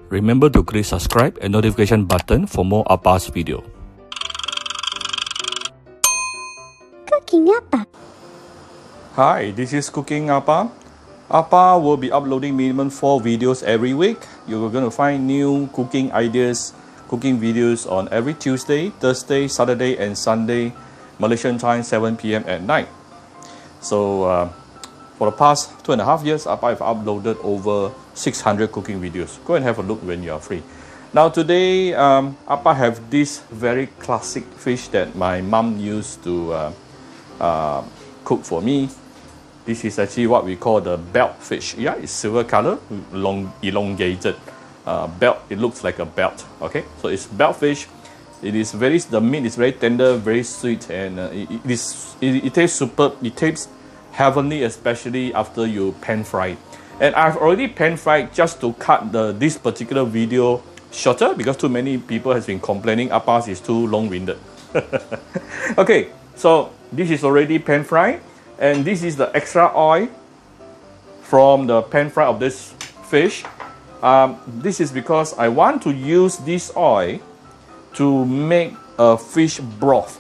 Remember to click subscribe and notification button for more Appa's video. Cooking Appa. Hi, this is Cooking Appa. Appa will be uploading minimum 4 videos every week. You're going to find new cooking ideas, cooking videos on every Tuesday, Thursday, Saturday and Sunday, Malaysian time 7 p.m. at night. So for the past 2.5 years, Appa have uploaded over 600 cooking videos. Go and have a look when you are free. Now today, Appa have this very classic fish that my mom used to cook for me. This is actually what we call the belt fish. Yeah, it's silver color, long, elongated belt. It looks like a belt. Okay, so it's belt fish. The meat is very tender, very sweet, and it tastes superb. It tastes heavenly, especially after you pan fry it. And I've already pan fried just to cut this particular video shorter because too many people has been complaining Appa's is too long-winded. Okay, so this is already pan fried. And this is the extra oil from the pan fry of this fish. This is because I want to use this oil to make a fish broth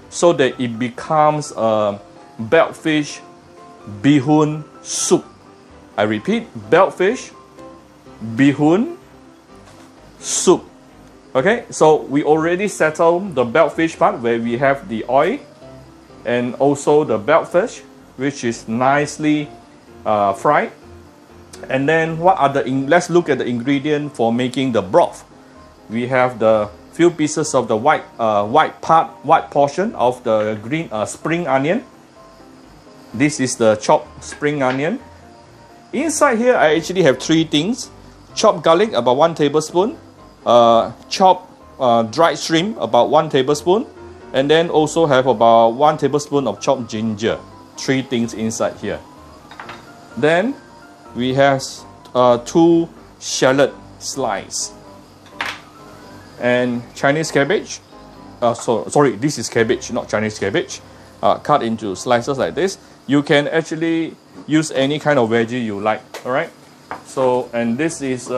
so that it becomes a beltfish beehoon soup. I repeat, beltfish beehoon soup. Okay, so we already settled the beltfish part where we have the oil and also the beltfish, which is nicely fried. And then let's look at the ingredient for making the broth. We have the few pieces of the white portion of the green spring onion. This is the chopped spring onion. Inside here, I actually have 3 things: chopped garlic, about 1 tablespoon, chopped dried shrimp, about 1 tablespoon, and then also have about 1 tablespoon of chopped ginger. 3 things inside here. Then we have 2 shallot slices and Chinese cabbage. Sorry, this is cabbage, not Chinese cabbage. Cut into slices like this. You can actually use any kind of veggie you like. All right. So, and this is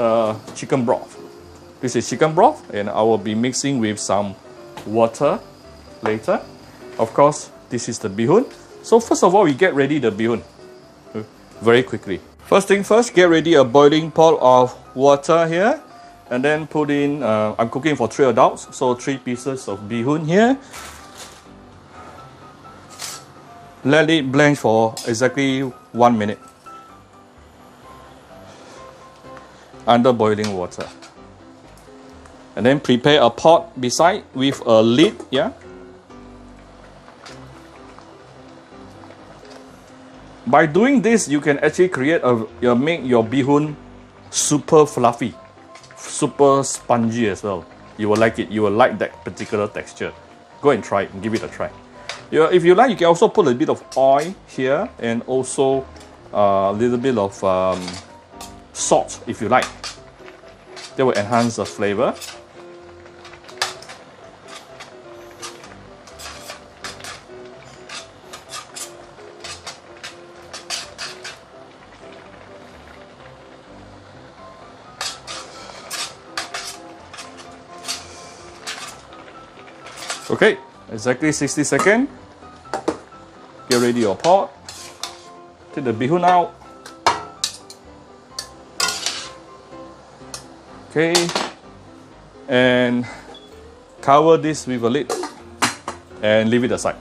chicken broth. This is chicken broth, and I will be mixing with some water later. Of course, this is the beehoon. So first of all, we get ready the beehoon very quickly. First thing first, get ready a boiling pot of water here, and then put in, I'm cooking for 3 adults, so 3 pieces of beehoon here. Let it blanch for exactly 1 minute under boiling water. And then prepare a pot beside with a lid, yeah. By doing this, you can actually make your beehoon super fluffy, super spongy as well. You will like it. You will like that particular texture. Go and try it and give it a try. If you like, you can also put a bit of oil here and also a little bit of salt if you like. That will enhance the flavor. Okay, exactly 60 seconds. Get ready your pot. Take the beehoon out. Okay, and cover this with a lid and leave it aside.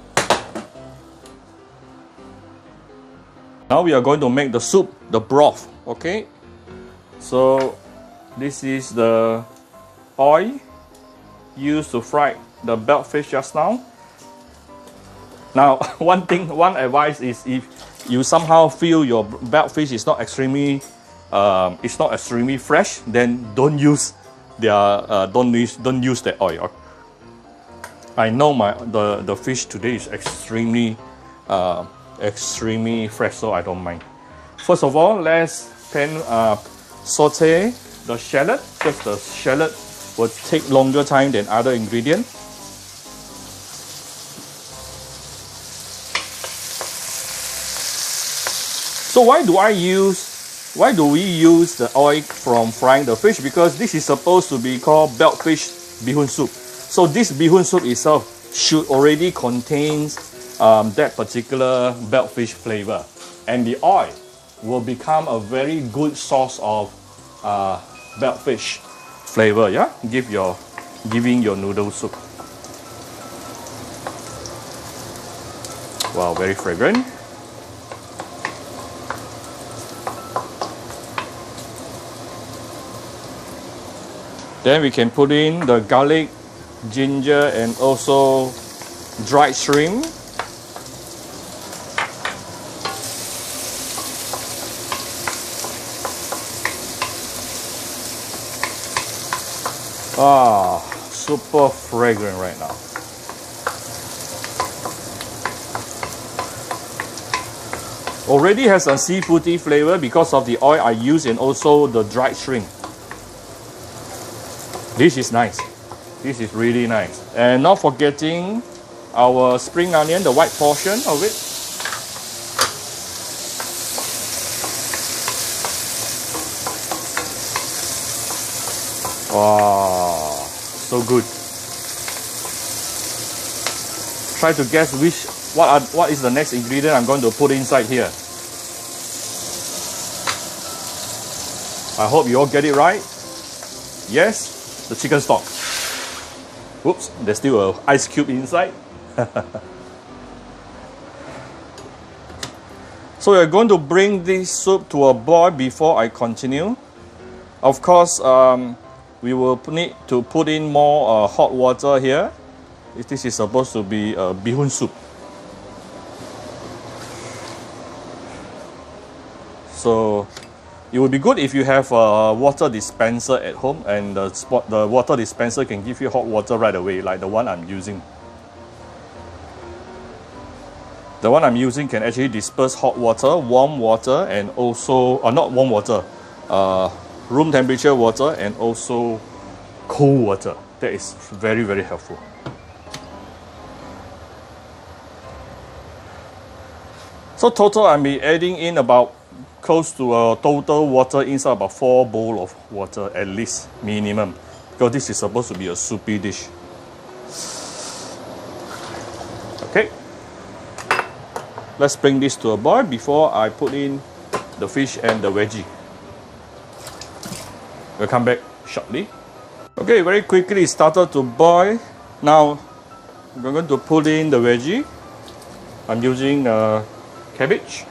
Now we are going to make the soup, the broth. Okay, so this is the oil used to fry the belt fish just now. Now, one advice is if you somehow feel your belt fish is not extremely fresh, then don't use don't use the oil. I know the fish today is extremely fresh, so I don't mind. First of all, let's saute the shallot, because the shallot will take longer time than other ingredients. So why do I use Why do we use the oil from frying the fish? Because this is supposed to be called beltfish beehoon soup. So this beehoon soup itself should already contain that particular beltfish flavor. And the oil will become a very good source of beltfish flavor, yeah? Giving your noodle soup. Wow, very fragrant. Then we can put in the garlic, ginger, and also dried shrimp. Ah, super fragrant right now. Already has a seafoody flavor because of the oil I use and also the dried shrimp. This is nice. This is really nice. And not forgetting our spring onion, the white portion of it. Wow, so good. Try to guess what is the next ingredient I'm going to put inside here. I hope you all get it right. Yes. The chicken stock. Whoops, there's still an ice cube inside. So we're going to bring this soup to a boil before I continue. Of course, we will need to put in more hot water here. This is supposed to be a beehoon soup. So it would be good if you have a water dispenser at home, and the water dispenser can give you hot water right away, like the one I'm using. The one I'm using can actually disperse hot water, warm water, and also, not warm water, room temperature water, and also cold water. That is very, very helpful. So total, I'll be adding in about close to a total water inside about 4 bowls of water at least, minimum, because this is supposed to be a soupy dish. Okay, let's bring this to a boil before I put in the fish and the veggie. We'll come back shortly. Okay, very quickly it started to boil. Now we're going to put in the veggie. I'm using cabbage.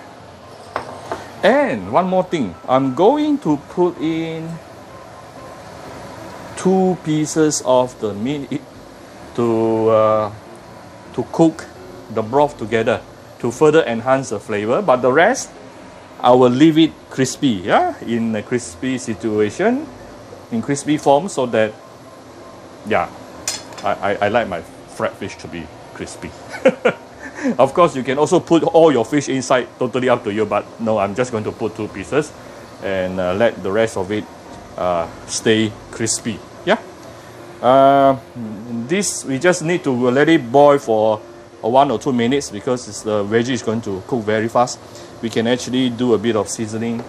And one more thing, I'm going to put in 2 pieces of the meat to cook the broth together to further enhance the flavor. But the rest, I will leave it crispy, yeah, in a crispy situation, in crispy form, so that, yeah, I like my fried fish to be crispy. Of course, you can also put all your fish inside, totally up to you, but no, I'm just going to put 2 pieces and let the rest of it stay crispy. Yeah. This, we just need to let it boil for 1 or 2 minutes because the veggie is going to cook very fast. We can actually do a bit of seasoning.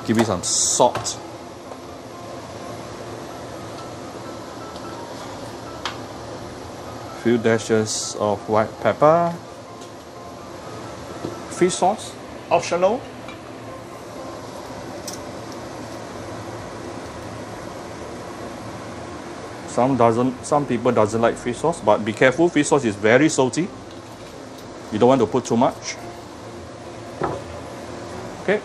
Give it some salt. Few dashes of white pepper, fish sauce, optional. Some people doesn't like fish sauce, but be careful, fish sauce is very salty. You don't want to put too much. Okay.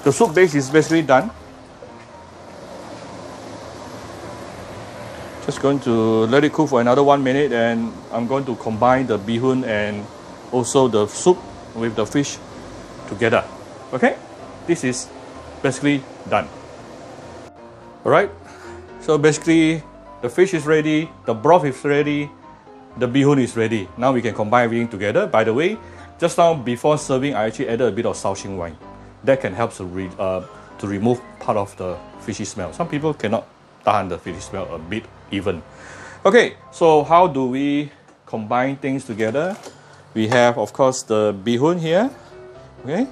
The soup base is basically done. Just going to let it cook for another 1 minute, and I'm going to combine the beehoon and also the soup with the fish together. Okay, this is basically done. All right, so basically the fish is ready, the broth is ready, the beehoon is ready. Now we can combine everything together. By the way, just now before serving, I actually added a bit of Shaoxing wine. That can help to remove part of the fishy smell. Some people cannot tahan the fishy smell a bit even. Okay, so how do we combine things together. We have, of course, the beehoon here. Okay, you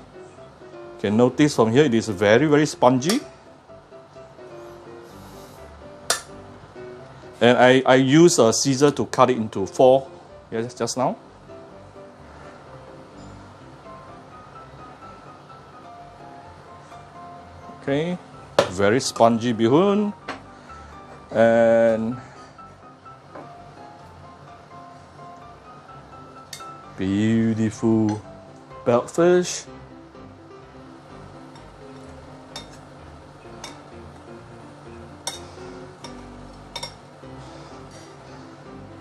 can notice from here it is very, very spongy. And I use a scissor to cut it into 4 just now. Okay, very spongy beehoon. And beautiful beltfish.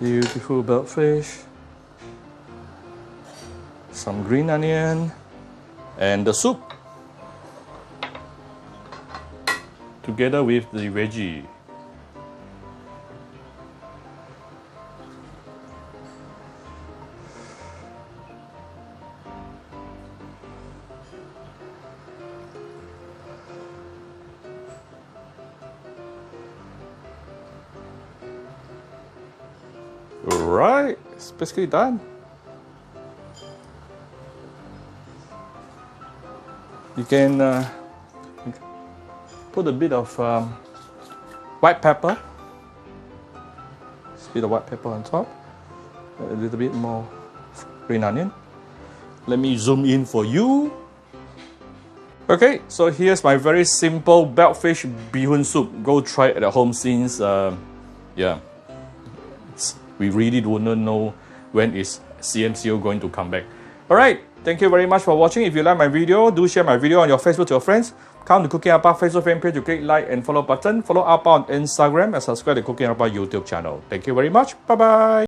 Beautiful beltfish. Some green onion. And the soup. Together with the veggie. Alright, it's basically done. You can put a bit of white pepper. Just a bit of white pepper on top. A little bit more green onion. Let me zoom in for you. Okay, so here's my very simple beltfish beehoon soup. Go try it at home since, yeah, we really do not know when is CMCO going to come back. Alright, thank you very much for watching. If you like my video, do share my video on your Facebook to your friends. Come to Cooking Ahpa Facebook fan page to click like and follow button. Follow Ahpa on Instagram and subscribe to Cooking Ahpa YouTube channel. Thank you very much. Bye bye.